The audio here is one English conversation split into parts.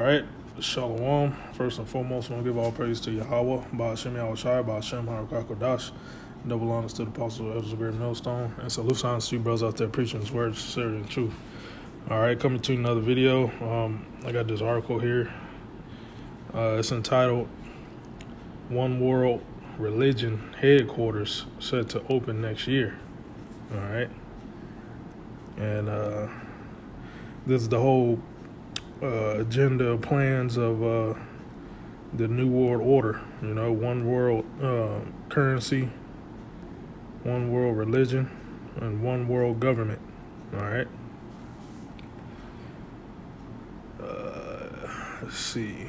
right, Shalom. First and foremost, I want to give all praise to Yahweh, Ba'ashem Yahushai, Ba'ashem Harakakodash. Double honors to the apostle of the great millstone. And salute signs to you brothers out there preaching his word, sincerity, and truth. All right, coming to another video. I got this article here. It's entitled One World Religion Headquarters set to open next year. All right. And this is the whole agenda plans of the New World Order. You know, one world currency, one world religion, and one world government. All right. Let's see.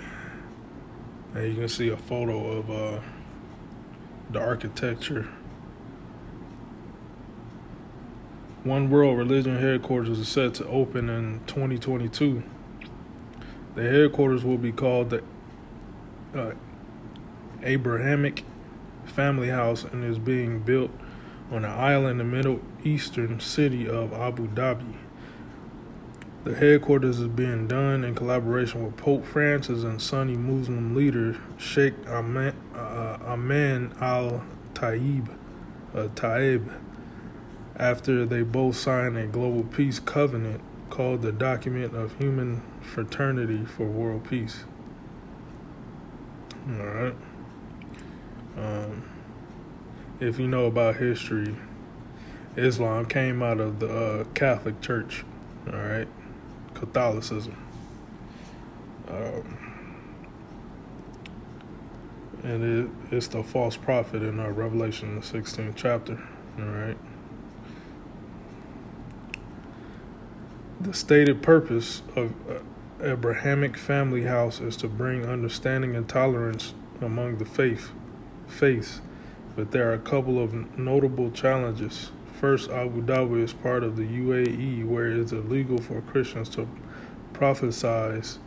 And you can see a photo of the architecture. One World Religion Headquarters is set to open in 2022. The headquarters will be called the Abrahamic Family House and is being built on an island in the Middle Eastern city of Abu Dhabi. The headquarters is being done in collaboration with Pope Francis and Sunni Muslim leader Sheikh Ahmed al-Taib, after they both signed a global peace covenant called the Document of Human Fraternity for World Peace. All right. If you know about history, Islam came out of the Catholic Church. All right. Catholicism. And it's the false prophet in Revelation, the 16th chapter. All right. The stated purpose of Abrahamic Family House is to bring understanding and tolerance among the faiths, but there are a couple of notable challenges. First, Abu Dhabi is part of the UAE, where it is illegal for Christians to proselytize,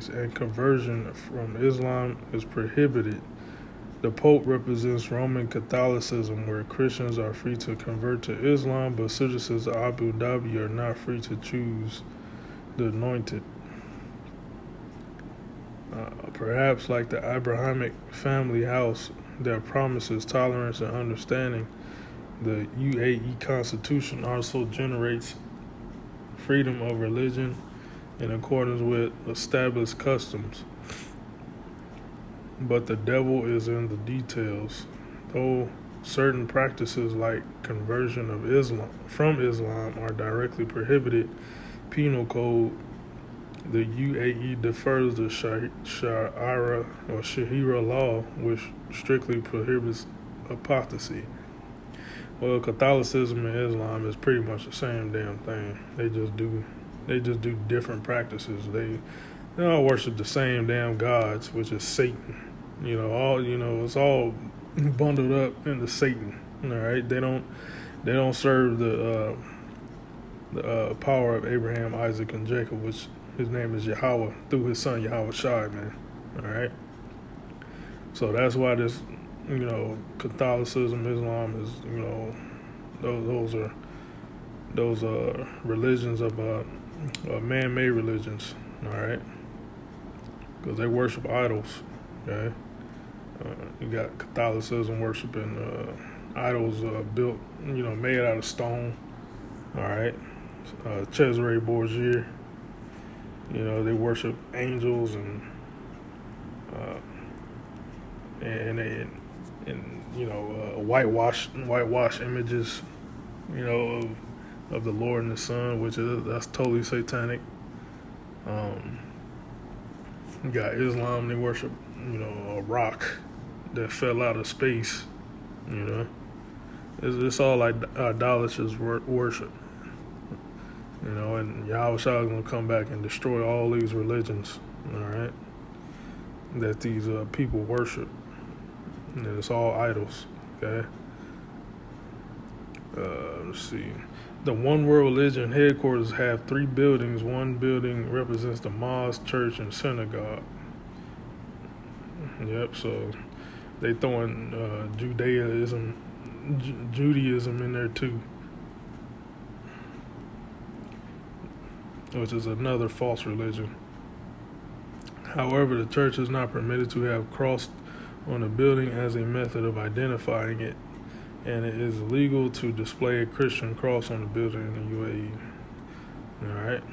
and conversion from Islam is prohibited. The Pope represents Roman Catholicism, where Christians are free to convert to Islam, but citizens of Abu Dhabi are not free to choose the anointed. Perhaps like the Abrahamic Family House that promises tolerance and understanding, the UAE Constitution also generates freedom of religion in accordance with established customs. But the devil is in the details. Though certain practices like conversion from Islam are directly prohibited, penal code, the UAE defers the Sharia or Sharia law, which strictly prohibits apostasy. Well, Catholicism and Islam is pretty much the same damn thing. They just do different practices. They all worship the same damn gods, which is Satan. It's all bundled up into Satan. All right, they don't serve the power of Abraham, Isaac, and Jacob, which his name is Yahweh, through his son Yahushai, man. All right. So that's why this, Catholicism, Islam is, those are religions of man-made religions. All right. Because they worship idols. Okay. You got Catholicism worshiping idols built, made out of stone. All right. Cesare Borgia. They worship angels and whitewash images, of the Lord and the Son, that's totally satanic. You got Islam, they worship, a rock that fell out of space. It's all like idolatrous worship. And Yahushua is going to come back and destroy all these religions, all right, that these people worship. And it's all idols, okay? Let's see. The One World Religion headquarters have 3 buildings. One building represents the mosque, church, and synagogue. Yep, so they throwing Judaism in there too. which is another false religion. However, the church is not permitted to have cross on a building as a method of identifying it, and it is illegal to display a Christian cross on the building in the UAE. All right.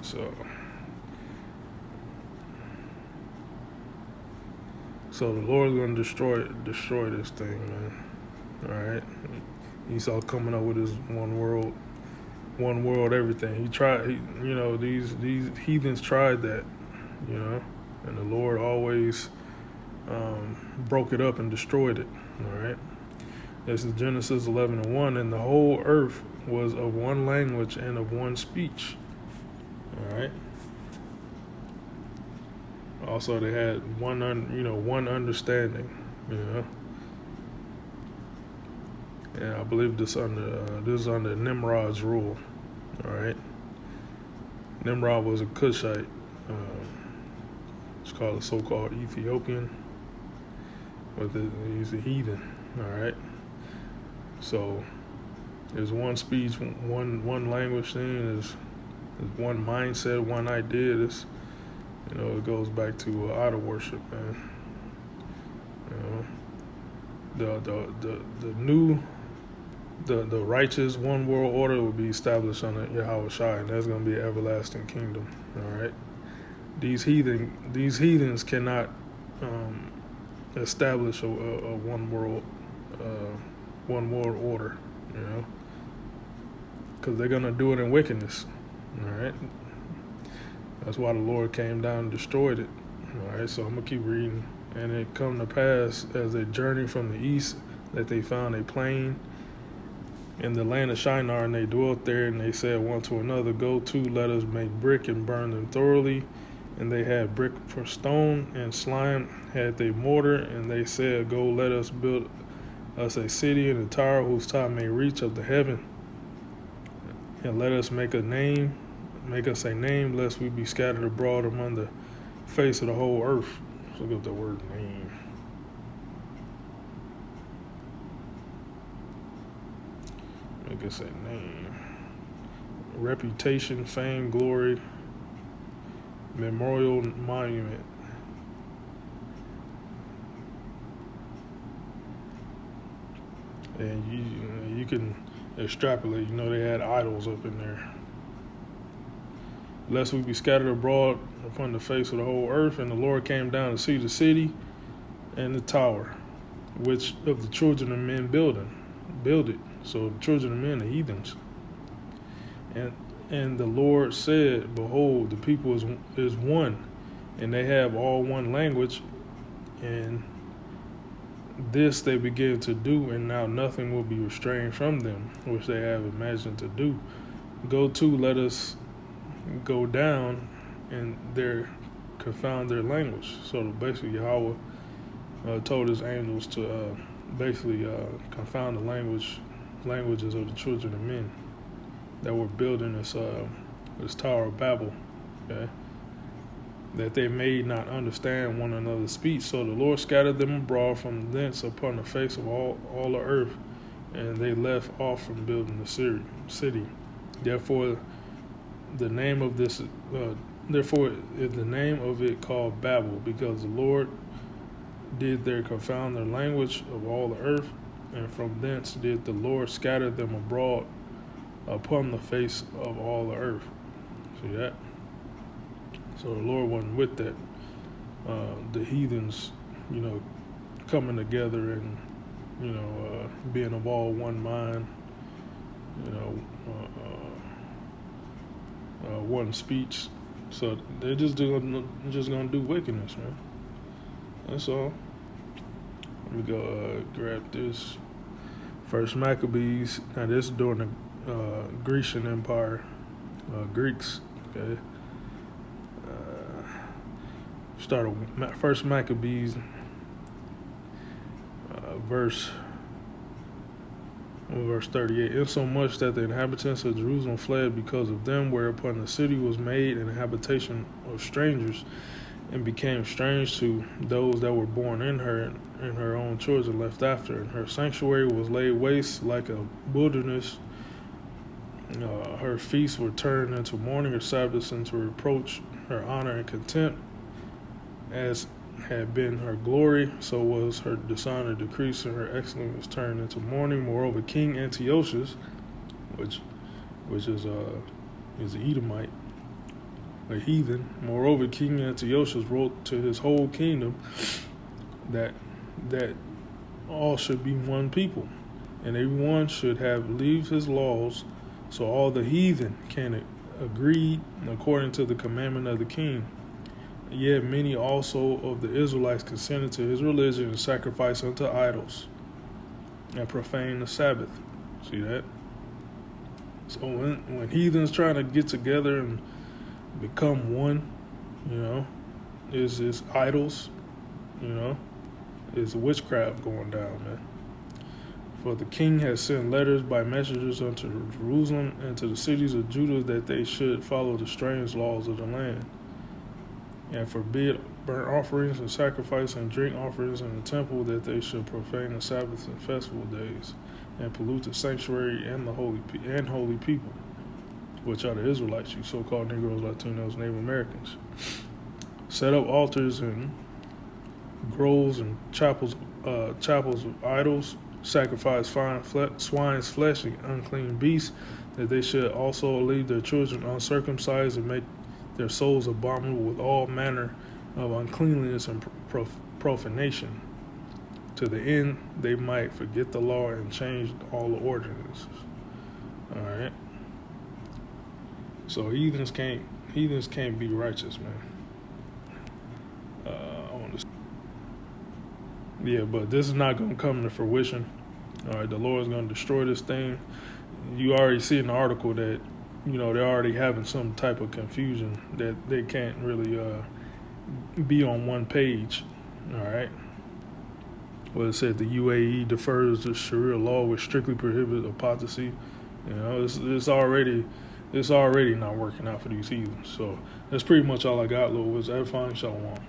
So the Lord's gonna destroy this thing, man. All right. Esau coming up with his one world everything. He tried. These heathens tried that, and the Lord always broke it up and destroyed it. All right. This is Genesis 11:1, and the whole earth was of one language and of one speech. All right. Also, they had one understanding. And I believe this is under Nimrod's rule. All right. Nimrod was a Cushite. It's called a so-called Ethiopian, but he's a heathen. All right. So there's one speech, one language thing. There's one mindset, one idea. It goes back to idol worship, man. The righteous one world order will be established under Yahweh Shai, and that's going to be an everlasting kingdom. All right. These heathens cannot establish a one world order, because they're going to do it in wickedness. All right. That's why the Lord came down and destroyed it. All right, so I'm going to keep reading. And it come to pass as they journeyed from the east that they found a plain in the land of Shinar, and they dwelt there, and they said one to another, go to, let us make brick and burn them thoroughly. And they had brick for stone, and slime had they mortar, and they said, go, let us build us a city and a tower whose top may reach up to heaven, and let us make us a name, lest we be scattered abroad among the face of the whole earth. Let's look up the word name. Make us a name. Reputation, fame, glory, memorial, monument. And you can extrapolate. They had idols up in there. Lest we be scattered abroad upon the face of the whole earth. And the Lord came down to see the city and the tower, which of the children of men build it. So the children of men are heathens. And the Lord said, behold, the people is one, and they have all one language, and this they begin to do, and now nothing will be restrained from them, which they have imagined to do. Go to, let us go down and there confound their language. So basically Yahweh told his angels to confound the languages of the children of men that were building this Tower of Babel, okay? That they may not understand one another's speech. So the Lord scattered them abroad from thence upon the face of all the earth, and they left off from building the city. Therefore the name of this therefore is the name of it called Babel, because the Lord did there confound their language of all the earth, and from thence did the Lord scatter them abroad upon the face of all the earth. See that? So the Lord wasn't with that. The heathens, coming together and, being of all one mind, one speech. So they're just gonna do wickedness, man. That's all. Let me go grab this. First Maccabees. Now this is during the Grecian Empire, Greeks. Okay. Start First Maccabees, verse 38. Insomuch that the inhabitants of Jerusalem fled because of them, whereupon the city was made an habitation of strangers, and became strange to those that were born in her, and her own children left after. And her sanctuary was laid waste like a wilderness. Her feasts were turned into mourning, her Sabbaths into reproach, her honor and contempt, as had been her glory, so was her dishonor decreased, and her excellence was turned into mourning. Moreover, King Antiochus, which is an Edomite, a heathen. Moreover, King Antiochus wrote to his whole kingdom that all should be one people, and everyone should have leave his laws, so all the heathen can agree according to the commandment of the king. Yet many also of the Israelites consented to his religion and sacrificed unto idols and profaned the Sabbath. See that? So when heathens trying to get together and become one, is idols, is witchcraft going down, man. For the king has sent letters by messengers unto Jerusalem and to the cities of Judah that they should follow the strange laws of the land, and forbid burnt offerings and sacrifice and drink offerings in the temple, that they should profane the Sabbaths and festival days, and pollute the sanctuary and the holy people, which are the Israelites, you so-called Negroes, Latinos, Native Americans. Set up altars and groves and chapels of idols, sacrifice swine's flesh and unclean beasts, that they should also leave their children uncircumcised and make their souls abominable with all manner of uncleanliness and profanation, to the end they might forget the law and change all the ordinances. All right. So heathens can't be righteous, man. But this is not going to come to fruition. All right, the Lord's going to destroy this thing. You already see in the article that they're already having some type of confusion, that they can't really be on one page. All right. Well, it said the UAE defers the Sharia law, which strictly prohibits apostasy. It's already not working out for these heathens. So that's pretty much all I got, Lord. Was edifying. Shalom.